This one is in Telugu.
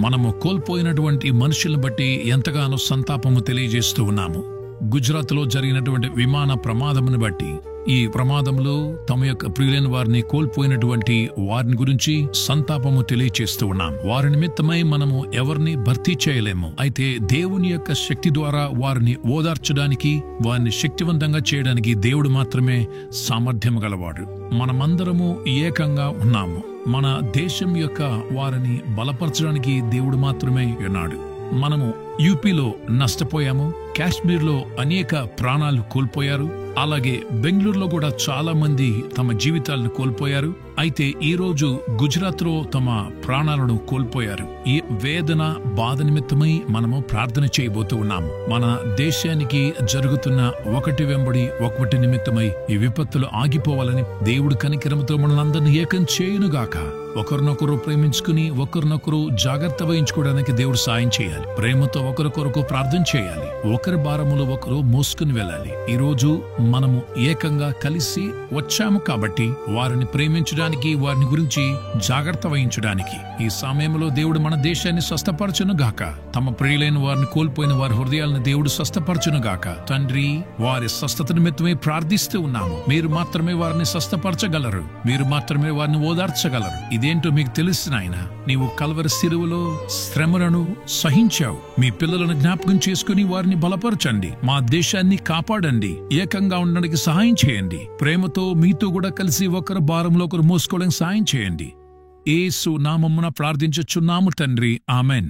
మనము కోల్పోయినటువంటి మనుషులను బట్టి ఎంతగానో సంతాపము తెలియజేస్తూ ఉన్నాము. గుజరాత్లో జరిగినటువంటి విమాన ప్రమాదమును బట్టి, ఈ ప్రమాదంలో తమ యొక్క ప్రియులైన వారిని కోల్పోయినటువంటి వారిని గురించి సంతాపము తెలియచేస్తూ ఉన్నాం. వారి నిమిత్తమై మనము ఎవరిని భర్తీ చేయలేము. అయితే దేవుని యొక్క శక్తి ద్వారా వారిని ఓదార్చడానికి, వారిని శక్తివంతంగా చేయడానికి దేవుడు మాత్రమే సామర్థ్యం గలవాడు. మనమందరము ఏకంగా ఉన్నాము. మన దేశం యొక్క వారిని బలపరచడానికి దేవుడు మాత్రమే ఉన్నాడు. మనము యూపీలో నష్టపోయాము, కాశ్మీర్లో అనేక ప్రాణాలు కోల్పోయారు, అలాగే బెంగళూరులో కూడా చాలా మంది తమ జీవితాలను కోల్పోయారు. అయితే ఈ రోజు గుజరాత్లో తమ ప్రాణాలను కోల్పోయారు. ఈ వేదన, బాధ నిమిత్తమై మనము ప్రార్థన చేయబోతూ ఉన్నాము. మన దేశానికి జరుగుతున్న ఒకటి వెంబడి ఒకటి నిమిత్తమై ఈ విపత్తులు ఆగిపోవాలని దేవుడు కనికరముతో మనల్ని ఏకం చేయునుగాక. ఒకరినొకరు ప్రేమించుకుని ఒకరినొకరు జాగ్రత్త వహించుకోవడానికి దేవుడు సాయం చేయాలి. ప్రేమతో ఒకరికొరకు ప్రార్థన చేయాలి. ఒకరి భారములు ఒకరు మోసుకుని వెళ్ళాలి. ఈ రోజు మనము ఏకంగా కలిసి వచ్చాము కాబట్టి వారిని ప్రేమించడానికి, వారిని గురించి జాగ్రత్త వహించడానికి ఈ సమయంలో దేవుడు మన దేశాన్ని స్వస్థపరచును గాక. తమ ప్రియులైన వారిని కోల్పోయిన వారి హృదయాలను దేవుడు స్వస్థపరచును గాక. తండ్రి, వారి స్వస్థత నిమిత్తమై ప్రార్థిస్తూ ఉన్నాము. మీరు మాత్రమే వారిని స్వస్థపరచగలరు. మీరు మాత్రమే వారిని ఓదార్చగలరు. ఇదేంటో మీకు తెలుసు నాయన. నీవు కల్వరి శిలువలో శ్రమలను సహించావు. మీ పిల్లలను జ్ఞాపకం చేసుకుని వారిని బలపరచండి. మా దేశాన్ని కాపాడండి. ఏకంగా ఉండడానికి సహాయం చేయండి. ప్రేమతో మీతో కూడా కలిసి ఒకరు భారంలో ఒకరు మోసుకోవడానికి సహాయం చేయండి. యేసు నామమున ప్రార్థించుచున్నాము తండ్రి. ఆమెన్.